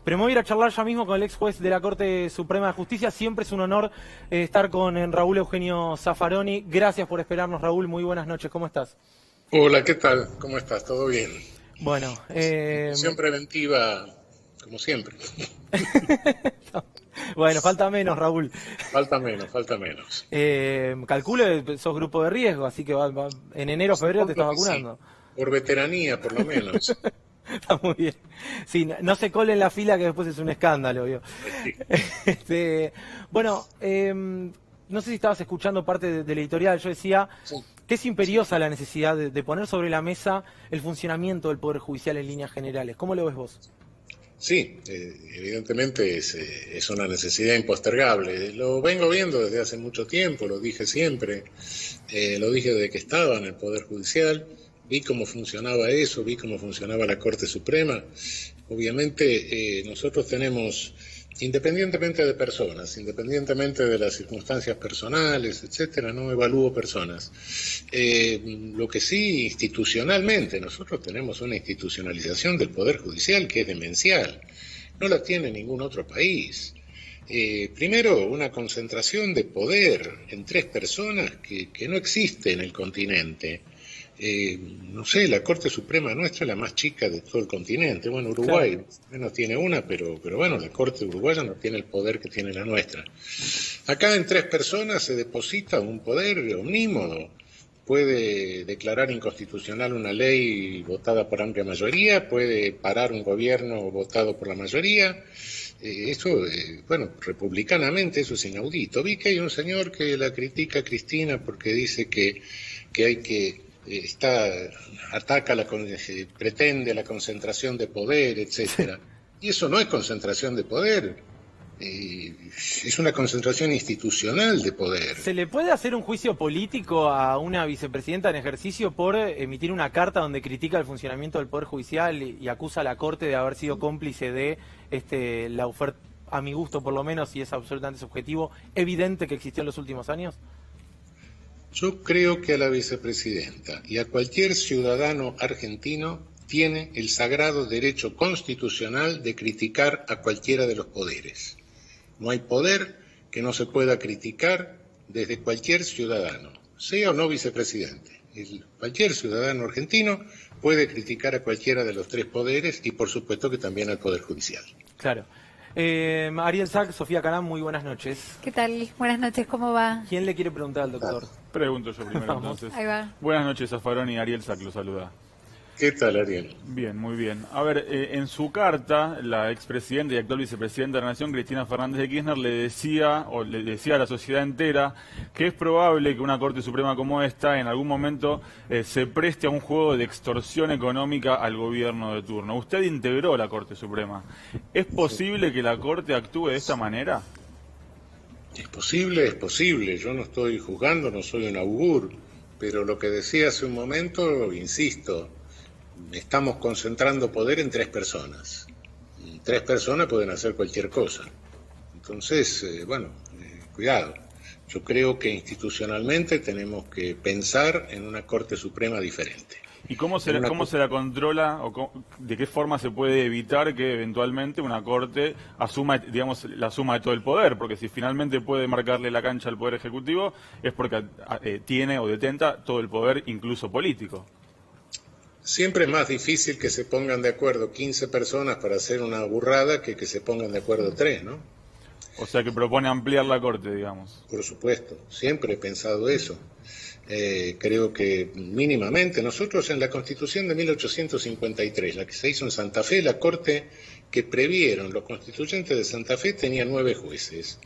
Pero me voy a ir a charlar ya mismo con el ex juez de la Corte Suprema de Justicia. Siempre es un honor estar con Raúl Eugenio Zaffaroni. Gracias por esperarnos, Raúl. Muy buenas noches. ¿Cómo estás? Hola, ¿qué tal? ¿Cómo estás? ¿Todo bien? Bueno, Institución preventiva, como siempre. Bueno, falta menos, Raúl. Falta menos, falta menos. Calculo que sos grupo de riesgo, así que en enero o febrero te estás vacunando. Sí. Por veteranía, por lo menos. Está muy bien. Sí, no se cole en la fila que después es un escándalo, ¿vio? Sí. Bueno, no sé si estabas escuchando parte del editorial. Yo decía que es imperiosa la necesidad de poner sobre la mesa el funcionamiento del Poder Judicial en líneas generales. ¿Cómo lo ves vos? Sí, evidentemente es una necesidad impostergable. Lo vengo viendo desde hace mucho tiempo, lo dije siempre, lo dije desde que estaba en el Poder Judicial, vi cómo funcionaba eso, vi cómo funcionaba la Corte Suprema. Obviamente nosotros tenemos, independientemente de personas, independientemente de las circunstancias personales, etcétera, no evalúo personas. Lo que sí, institucionalmente, nosotros tenemos una institucionalización del Poder Judicial que es demencial. No la tiene ningún otro país. Primero, una concentración de poder en 3 personas que no existe en el continente. No sé, la Corte Suprema nuestra es la más chica de todo el continente. Bueno, Uruguay menos tiene una, pero bueno, la Corte uruguaya no tiene el poder que tiene la nuestra. Acá en 3 personas se deposita un poder omnímodo. Puede declarar inconstitucional una ley votada por amplia mayoría, puede parar un gobierno votado por la mayoría. Eso, bueno, republicanamente eso es inaudito. Vi que hay un señor que la critica a Cristina porque dice que hay que pretende la concentración de poder, etcétera. Y eso no es concentración de poder, es una concentración institucional de poder. ¿Se le puede hacer un juicio político a una vicepresidenta en ejercicio por emitir una carta donde critica el funcionamiento del Poder Judicial y acusa a la Corte de haber sido cómplice de la oferta, a mi gusto por lo menos, y es absolutamente subjetivo, evidente que existió en los últimos años? Yo creo que a la vicepresidenta y a cualquier ciudadano argentino tiene el sagrado derecho constitucional de criticar a cualquiera de los poderes. No hay poder que no se pueda criticar desde cualquier ciudadano, sea o no vicepresidente. Cualquier ciudadano argentino puede criticar a cualquiera de los 3 poderes y por supuesto que también al Poder Judicial. Claro. Ariel Sack, Sofía Carán, muy buenas noches. ¿Qué tal? Buenas noches, ¿cómo va? ¿Quién le quiere preguntar al doctor? Pregunto yo primero entonces. Ahí va. Buenas noches, Zaffaroni. Ariel Sack lo saluda. ¿Qué tal, Ariel? Bien, muy bien. A ver, en su carta, la expresidenta y actual vicepresidenta de la Nación, Cristina Fernández de Kirchner, le decía a la sociedad entera que es probable que una Corte Suprema como esta en algún momento se preste a un juego de extorsión económica al gobierno de turno. Usted integró la Corte Suprema. ¿Es posible que la Corte actúe de esta manera? Es posible, es posible. Yo no estoy juzgando, no soy un augur, pero lo que decía hace un momento, insisto, estamos concentrando poder en 3 personas. Y 3 personas pueden hacer cualquier cosa. Entonces, cuidado. Yo creo que institucionalmente tenemos que pensar en una Corte Suprema diferente. ¿Y cómo se la controla o de qué forma se puede evitar que eventualmente una Corte asuma, digamos, la suma de todo el poder? Porque si finalmente puede marcarle la cancha al Poder Ejecutivo es porque tiene o detenta todo el poder, incluso político. Siempre es más difícil que se pongan de acuerdo 15 personas para hacer una burrada que se pongan de acuerdo 3, ¿no? O sea que propone ampliar la Corte, digamos. Por supuesto, siempre he pensado eso. Creo que mínimamente, nosotros en la Constitución de 1853, la que se hizo en Santa Fe, la Corte que previeron los constituyentes de Santa Fe tenía 9 jueces.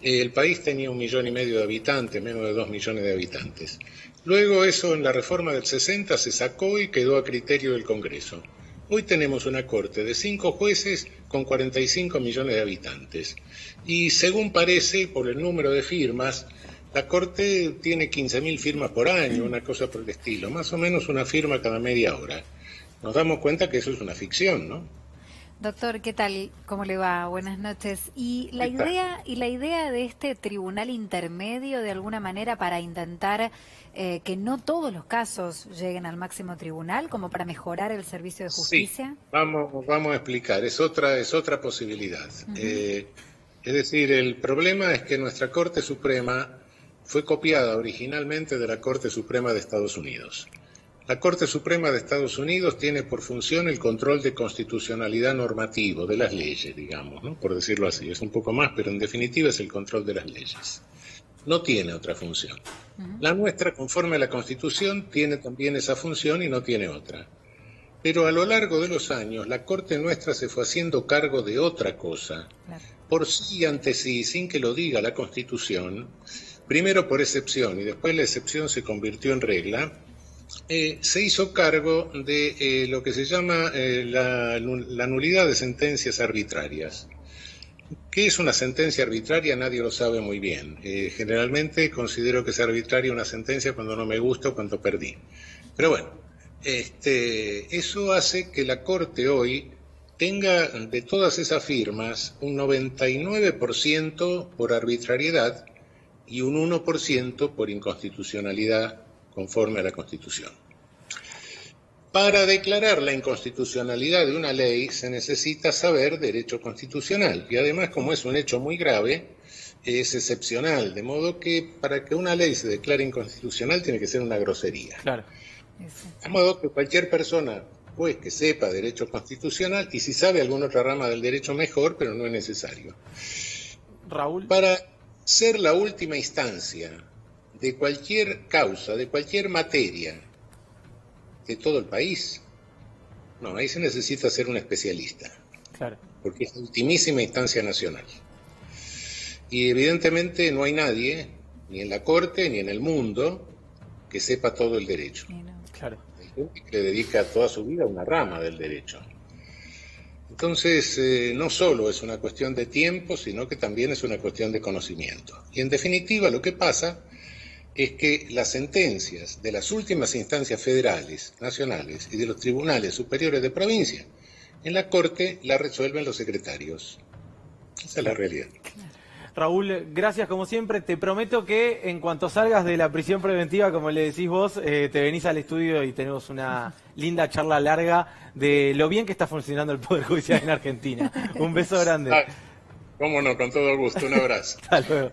El país tenía 1,5 millones de habitantes, menos de 2 millones de habitantes. Luego eso en la reforma del 60 se sacó y quedó a criterio del Congreso. Hoy tenemos una Corte de 5 jueces con 45 millones de habitantes. Y según parece, por el número de firmas, la Corte tiene 15.000 firmas por año, una cosa por el estilo, más o menos una firma cada media hora. Nos damos cuenta que eso es una ficción, ¿no? Doctor, ¿qué tal? ¿Cómo le va? Buenas noches. Y la idea de este tribunal intermedio, de alguna manera, para intentar que no todos los casos lleguen al máximo tribunal, como para mejorar el servicio de justicia. Sí, vamos a explicar. Es otra posibilidad. Es decir, el problema es que nuestra Corte Suprema fue copiada originalmente de la Corte Suprema de Estados Unidos. La Corte Suprema de Estados Unidos tiene por función el control de constitucionalidad normativo de las leyes, digamos, ¿no? Por decirlo así. Es un poco más, pero en definitiva es el control de las leyes. No tiene otra función. La nuestra, conforme a la Constitución, tiene también esa función y no tiene otra. Pero a lo largo de los años, la Corte nuestra se fue haciendo cargo de otra cosa, por sí y ante sí, sin que lo diga la Constitución, primero por excepción y después la excepción se convirtió en regla. Se hizo cargo de lo que se llama la nulidad de sentencias arbitrarias. ¿Qué es una sentencia arbitraria? Nadie lo sabe muy bien. Generalmente considero que es arbitraria una sentencia cuando no me gusta o cuando perdí. Pero bueno, eso hace que la Corte hoy tenga de todas esas firmas un 99% por arbitrariedad y un 1% por inconstitucionalidad conforme a la Constitución. Para declarar la inconstitucionalidad de una ley se necesita saber derecho constitucional y además, como es un hecho muy grave, es excepcional, de modo que para que una ley se declare inconstitucional tiene que ser una grosería. Claro. De modo que cualquier persona, pues, que sepa derecho constitucional y si sabe alguna otra rama del derecho mejor, pero no es necesario. Raúl. Para ser la última instancia de cualquier causa, de cualquier materia, de todo el país, no, ahí se necesita ser un especialista. Claro. Porque es la ultimísima instancia nacional. Y evidentemente no hay nadie, ni en la Corte, ni en el mundo, que sepa todo el derecho. Claro. Hay gente que le dedica toda su vida a una rama del derecho. Entonces, no solo es una cuestión de tiempo, sino que también es una cuestión de conocimiento. Y en definitiva, lo que pasa es que las sentencias de las últimas instancias federales, nacionales y de los tribunales superiores de provincia, en la Corte la resuelven los secretarios. Esa es la realidad. Raúl, gracias como siempre. Te prometo que en cuanto salgas de la prisión preventiva, como le decís vos, te venís al estudio y tenemos una linda charla larga de lo bien que está funcionando el Poder Judicial en Argentina. Un beso grande. Cómo no, con todo gusto. Un abrazo. Hasta luego.